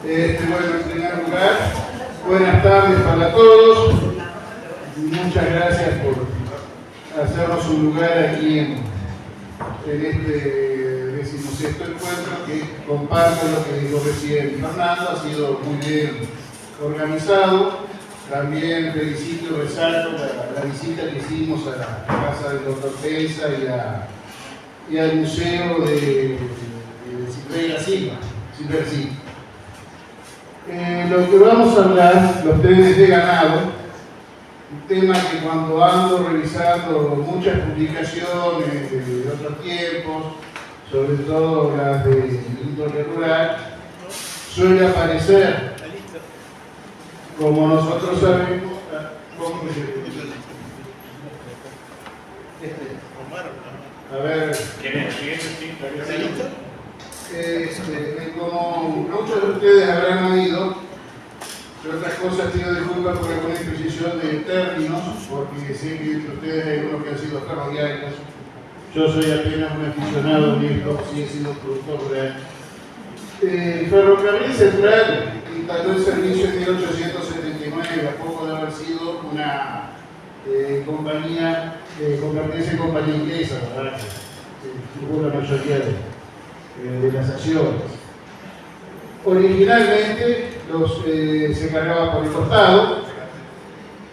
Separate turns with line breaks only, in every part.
Bueno, en primer lugar, buenas tardes para todos. Muchas gracias por hacernos un lugar aquí en este 16º encuentro, que comparto lo que dijo recién Fernando. Ha sido muy bien organizado. También felicito y resalto la visita que hicimos a la casa del Dr. Pensa y al museo de Silveira Silva. Lo que vamos a hablar, los trenes de ganado, un tema que cuando ando revisando muchas publicaciones de otros tiempos, sobre todo las de índole rural, suele aparecer, como nosotros sabemos, a ver, como muchos de ustedes habrán oído, entre otras cosas pido disculpas por alguna imprecisión de términos, porque sé que entre ustedes hay algunos que han sido ferroviarios. Yo soy apenas un aficionado en esto, sí he sido productor real. Ferrocarril Central instaló el servicio en 1879, a poco de haber sido una compañía, convertirse en compañía inglesa, ¿verdad? Que tuvo la mayoría de las acciones. Originalmente se cargaba por el costado,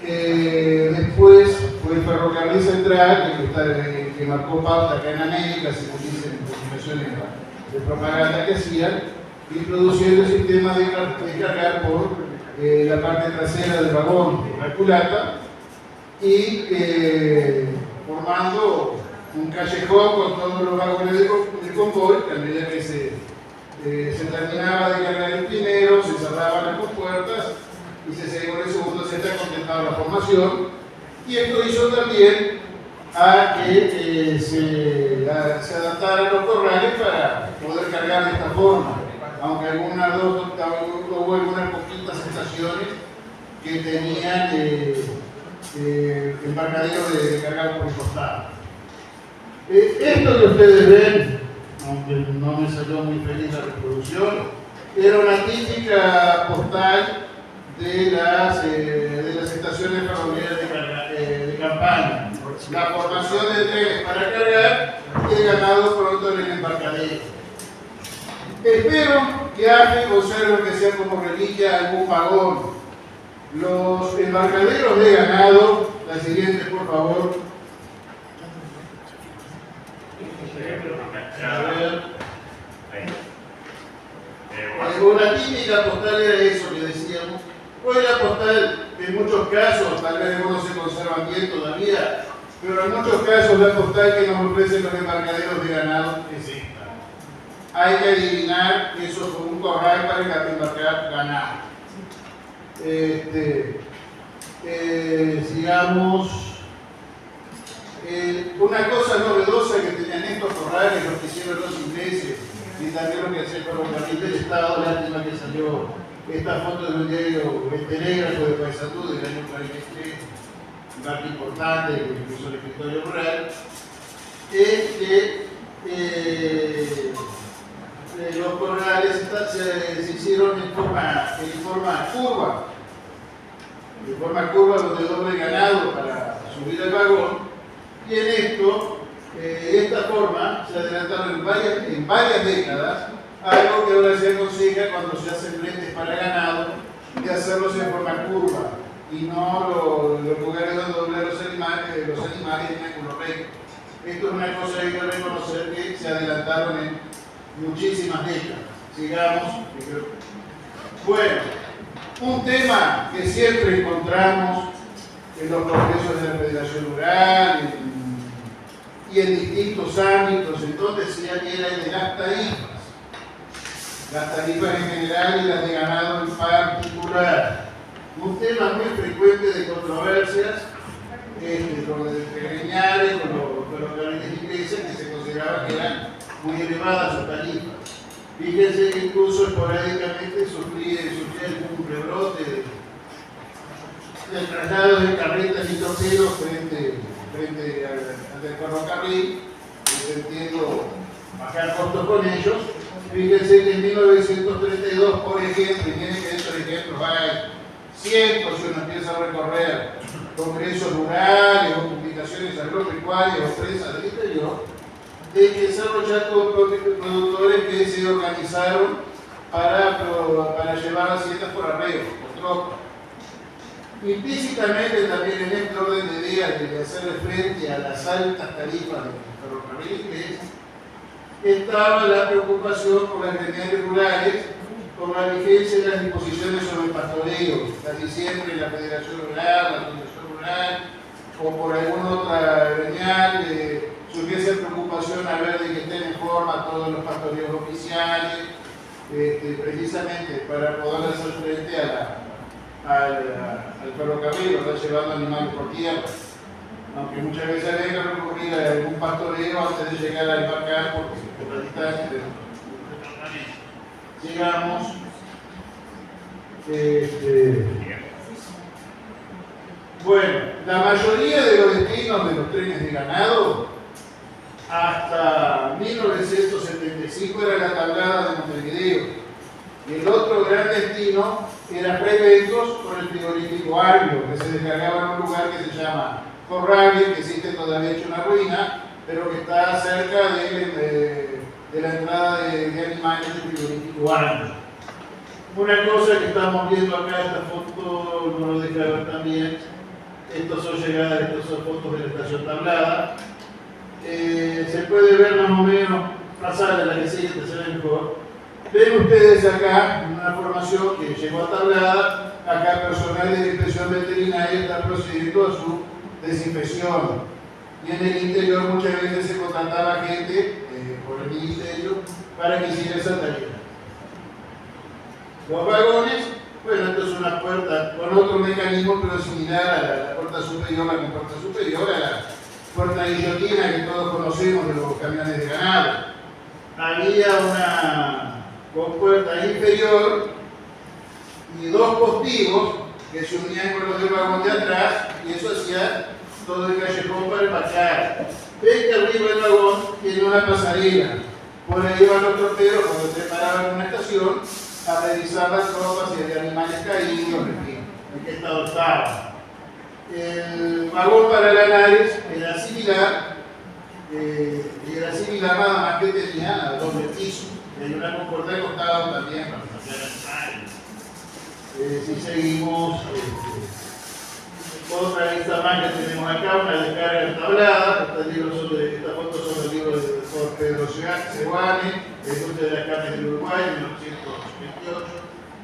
después fue el Ferrocarril Central, que marcó pauta acá en América, según dicen en publicaciones de propaganda que hacían, introduciendo el sistema de cargar por la parte trasera del vagón, por la culata, y formando un callejón con todos los vagones de convoy, que a medida que se terminaba de cargar el primero, se cerraban las compuertas y se seguía con el segundo, se completaba la formación. Y esto hizo también a que se adaptaran los corrales para poder cargar de esta forma, aunque hubo algunas poquitas estaciones que tenían embarcaderos de cargar por el costado. Esto que ustedes ven, aunque no me salió muy feliz la reproducción, era una típica postal de las estaciones ferroviarias de campaña. La formación de trenes para cargar y el ganado pronto en el embarcadero. Espero que alguien conserve que sea como reliquia algún vagón. Los embarcaderos de ganado, la siguiente por favor. Una típica postal era eso que decíamos. Hoy la postal, en muchos casos, tal vez no se conservan bien todavía, pero en muchos casos la postal que nos ofrecen los embarcaderos de ganado es esta. Hay que adivinar que eso fue un corral para embarcar ganado. Sigamos. Una cosa novedosa que tenían estos corrales, los que hicieron los ingleses, y también lo que hacía el Ferrocarril del Estado, lástima que salió esta foto de un diario, el Telégrafo de Paysandú del año 43, un dato importante que hizo el escritorio rural, es que los corrales se hicieron en forma curva, donde doble el ganado para subir al vagón. Y en esta forma se adelantaron en varias décadas, algo que ahora se aconseja cuando se hacen fretes para ganado, de hacerlos en forma curva y no los lugares donde doblar los animales en ángulo recto. Esto es una cosa que hay que reconocer, que se adelantaron en muchísimas décadas. Sigamos. Bueno, un tema que siempre encontramos en los congresos de la Federación Rural y en distintos ámbitos, entonces decía que era el de las tarifas en general y las de ganado en particular. Un tema muy frecuente de controversias con los gremiales, con los ferrocarriles ingleses, que se consideraba que eran muy elevadas sus tarifas. Fíjense que incluso esporádicamente sufría un rebrote del traslado de carretas y torpedos frente al ferrocarril, entendiendo bajar costos con ellos, Fíjense que en 1932, por ejemplo, y miren que estos ejemplos hay cientos si uno empieza a recorrer congresos rurales o publicaciones agropecuarias o prensa del interior, de que desarrollaron productores que se organizaron para llevar haciendas por arreo, por tropa. Implícitamente también en este orden de ideas de hacerle frente a las altas tarifas del ferrocarril inglés, estaba la preocupación por las gremiales rurales, por la vigencia de las disposiciones sobre el pastoreo, casi siempre la Federación Rural, la Asociación Rural, o por alguna otra gremial, surgiese preocupación a ver de que estén en forma todos los pastoreos oficiales, precisamente para poder hacer frente al ferrocarril, ¿verdad? Llevando animales por tierra. Aunque muchas veces había que recurrir a algún pastoreo antes de llegar a embarcar por la distancia de llegamos. Bueno, la mayoría de los destinos de los trenes de ganado hasta 1975 era la tablada de Montevideo. Y el otro gran destino era Preventos con el frigorífico Agrio, que se descargaba en un lugar que se llama Corrales, que existe todavía hecho una ruina, pero que está cerca de la entrada de animales del frigorífico Agrio. Una cosa que estamos viendo acá, esta foto, no lo dejé ver también, estas son llegadas, estas son fotos de la estación tablada. Se puede ver más o menos, pasar a la que sigue, se ve mejor. Ven ustedes acá una formación que llegó a tablada, acá personal de la inspección veterinaria está procediendo a su desinfección. Y en el interior muchas veces se contrataba gente por el ministerio para que hiciera esa tarea. Los vagones, bueno, esto es una puerta con otro mecanismo, pero similar a la puerta superior, a la puerta guillotina que todos conocemos de los camiones de ganado. Había una compuerta inferior y dos postigos que se unían con los del vagón de atrás, y eso hacía todo el callejón para embarcar. Ven que arriba del vagón tiene una pasarela. Por ahí iban los troperos cuando se paraban en una estación a revisar las tropas si había animales caídos, en qué estado estaban. El vagón para la nariz era similar, nada más que tenía doble piso. Hay una compuerta de costado también para sacar animales. Si seguimos, otra vista más que tenemos acá, una descarga tablada. Esta foto son del libro de Pedro Seguane, Industria de las Carnes del Uruguay, de 1928.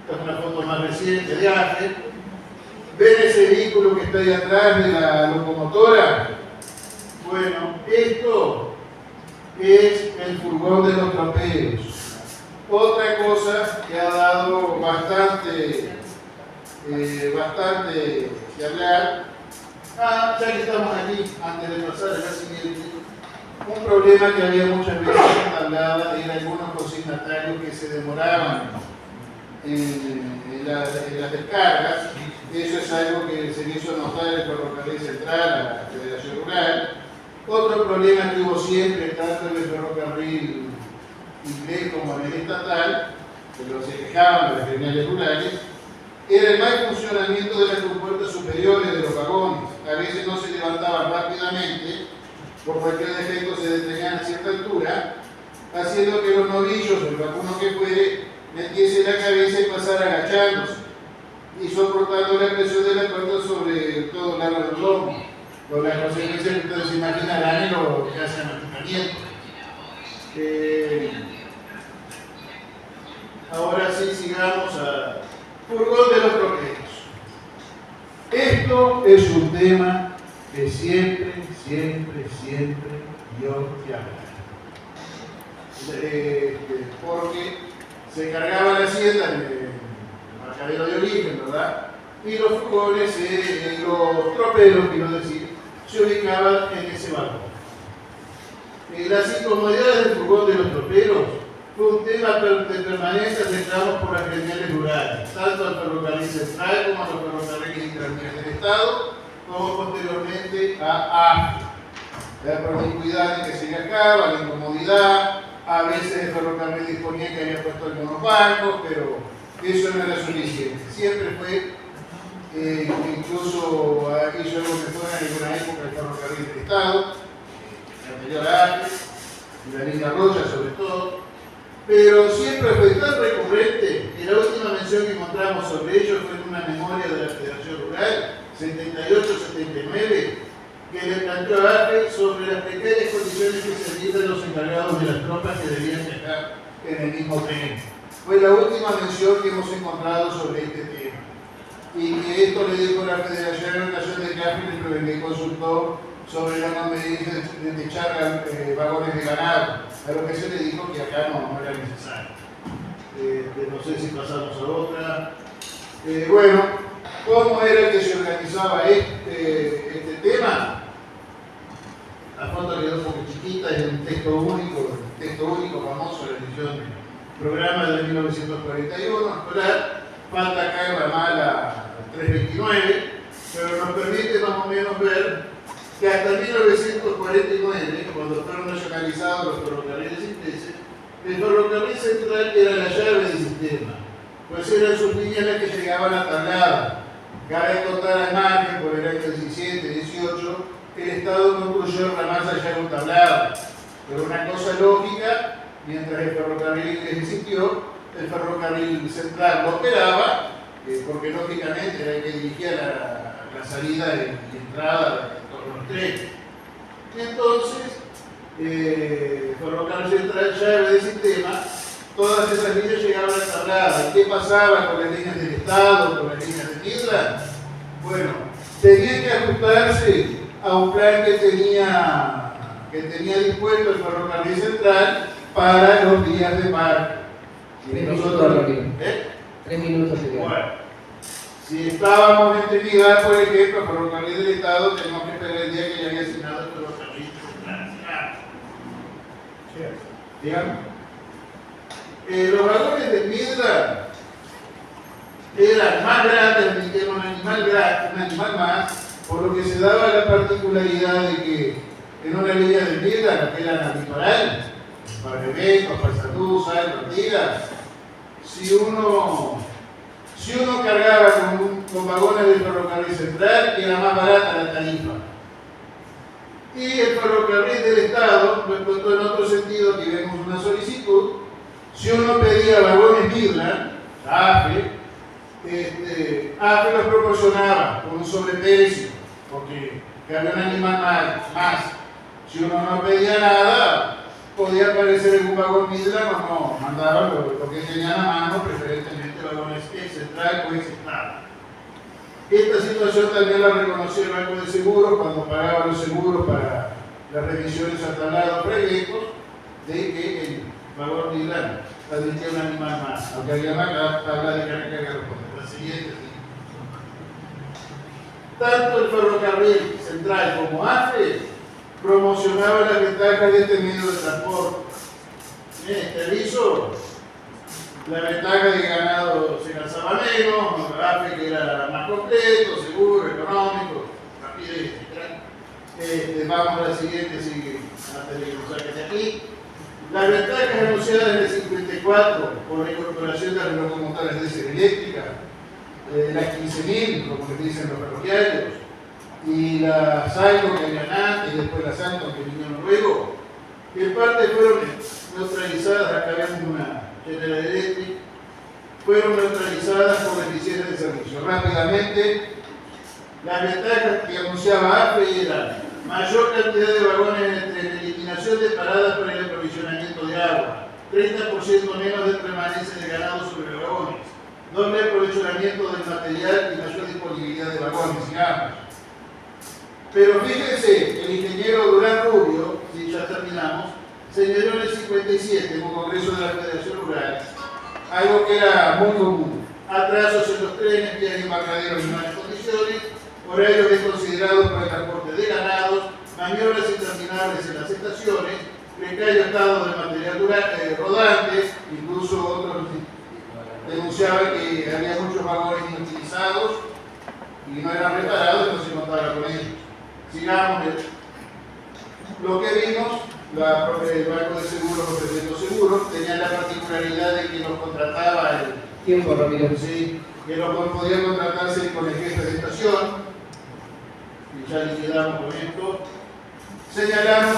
Esta es una foto más reciente de Ángel. ¿Ven ese vehículo que está ahí atrás de la locomotora? Bueno, esto es el furgón de los troperos. Otra cosa que ha dado bastante que hablar. Ya que estamos aquí, antes de pasar a la siguiente, un problema que había muchas veces en tablada era algunos consignatarios que se demoraban en las descargas. Eso es algo que se hizo notar el Ferrocarril Central, a la Federación Rural. Otro problema que hubo siempre, tanto en el ferrocarril inglés como en el estatal, pero se quejaban de las gremiales rurales, era el mal funcionamiento de las compuertas superiores de los vagones. A veces no se levantaban rápidamente, por cualquier defecto se detenían a cierta altura, haciendo que los novillos o el vacuno que fuere metiese la cabeza y pasara agachándose y soportando la presión de la puerta sobre todo el lado del lomo, con las consecuencias que ustedes se imaginarán en lo que hace el mantenimiento. Ahora sí, sigamos a furgón de los troperos. Esto es un tema que siempre dio que hablar. Porque se cargaba la hacienda en el embarcadero de origen, ¿verdad? Y los furgones, los troperos, quiero decir, se ubicaban en ese vagón. Las incomodidades del furgón de los troperos fue un tema de permanencia reclamos por las gremiales rurales, tanto al ferrocarril central como a los ferrocarriles intermedios del Estado, como posteriormente a AFE. La promiscuidad en que se viajaba, la incomodidad, A veces el ferrocarril disponía que había puesto algunos bancos, pero eso no era suficiente. Siempre fue, incluso hizo algo que fue en alguna época el ferrocarril del Estado, el anterior AFE, la línea Rocha sobre todo, pero siempre fue tan recurrente que la última mención que encontramos sobre ello fue en una memoria de la Federación Rural, 78-79, que le planteó a AFE sobre las precarias condiciones que se viven los encargados de las tropas que debían viajar en el mismo tren. Fue la última mención que hemos encontrado sobre este tema. Y que esto le dijo la Federación en ocasión de que AFE le consultó sobre la no medida de echar vagones de ganado, a lo que se le dijo que acá no era necesario. No sé si pasamos a otra. Bueno, ¿cómo era que se organizaba este tema? La foto quedó un poco chiquita, es un texto único famoso, la edición del programa de 1941, escolar. Falta acá en Ramala 329, pero nos permite más o menos ver que hasta 1949, cuando fueron nacionalizados los ferrocarriles ingleses, el ferrocarril central era la llave del sistema, pues eran sus líneas las que llegaban a Tablada. Cabe contar al margen, por el año 17-18, el Estado construyó ramas allá con Tablada. Pero una cosa lógica, mientras el ferrocarril inglés existió, el ferrocarril central lo operaba, porque lógicamente era el que dirigía la salida y entrada de todos los trenes. Y entonces, ferrocarril central llave del sistema, todas esas líneas llegaban a Tablada. ¿Y qué pasaba con las líneas del Estado, con las líneas de Midland? Bueno, tenían que ajustarse a un plan que tenía dispuesto el ferrocarril central para los días de parque.
3 minutos, 3 minutos sería.
Bueno, si estábamos en Trinidad, por ejemplo, el ferrocarril del Estado, tenemos que esperar el día que ya había asignado el ferrocarril central. Digamos. Los vagones de Midland eran más grandes, era un animal más, por lo que se daba la particularidad de que en una línea de Midland, que era litoral, para eventos, para salud, Artigas, si uno cargaba con vagones del ferrocarril central, era más barata la tarifa. Y el ferrocarril del Estado, lo explotó en otro sentido, que vemos una solicitud. Si uno pedía vagones Midland, AFE los proporcionaba con un sobreprecio, porque había un animal más. Si uno no pedía nada, podía aparecer en un vagón Midland o no, mandaban lo que tenían a mano, preferentemente vagones central o excentrado. Esta situación también la reconoció el Banco de Seguros cuando pagaba los seguros para las revisiones a traslado proyectos, de que el vagón Midland admitía un animal más, aunque había una tabla de carga la siguiente. Tanto el ferrocarril central como AFE promocionaba las ventajas de este medio de transporte. Este aviso, la ventaja de ganado se gastaba menos, AFE que era más completo, seguro, económico, rapidez, etc. Vamos a la siguiente, sigue antes de que nos saques de aquí. Las ventajas anunciadas en el 54 por la incorporación de las locomotoras de eléctrica, las 15.000, como les dicen los ferroviarios, y la Saito que habían antes y después la Santo que vinieron luego, que en parte fueron neutralizadas, acá vemos una General Electric, fueron neutralizadas por la eficiencia de servicio. Rápidamente, las ventajas que anunciaba AFE eran mayor cantidad de vagones en tren, eliminación de paradas para el aprovisionamiento de agua, 30% menos de permanencia de ganado sobre los vagones, doble aprovechamiento del material y mayor disponibilidad de vagones y ambas. Pero fíjense, el ingeniero Durán Rubio, y ya terminamos, señaló en el 57, en un congreso de la Federación Rural, algo que era muy común: atrasos en los trenes, vías y embarcaderos en malas condiciones, horarios desconsiderados para el transporte de ganados, maniobras interminables en las estaciones, precario estado de material rodante, incluso otros denunciaban que había muchos vagones inutilizados y no eran reparados y no se contaba con ellos. Sigamos, lo que vimos el Banco de Seguros ofreciendo seguros, tenían la particularidad de que los contrataba el
Tiempo, Ramiro.
sí, que no podían contratarse con el jefe de estación, y ya liquidamos con esto. Señalamos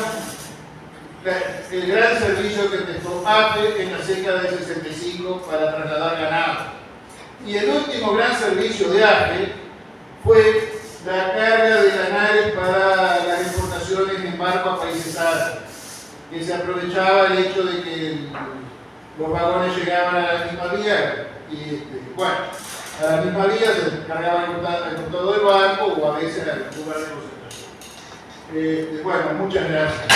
el gran servicio que prestó APE en la década del 65 para trasladar ganado. Y el último gran servicio de APE fue la carga de canales para las exportaciones en barco a países árabes, que se aprovechaba el hecho de que los vagones llegaban a la misma vía y bueno, a la misma vía se cargaban con todo el barco o a veces al lugar de concentración. Bueno, muchas gracias.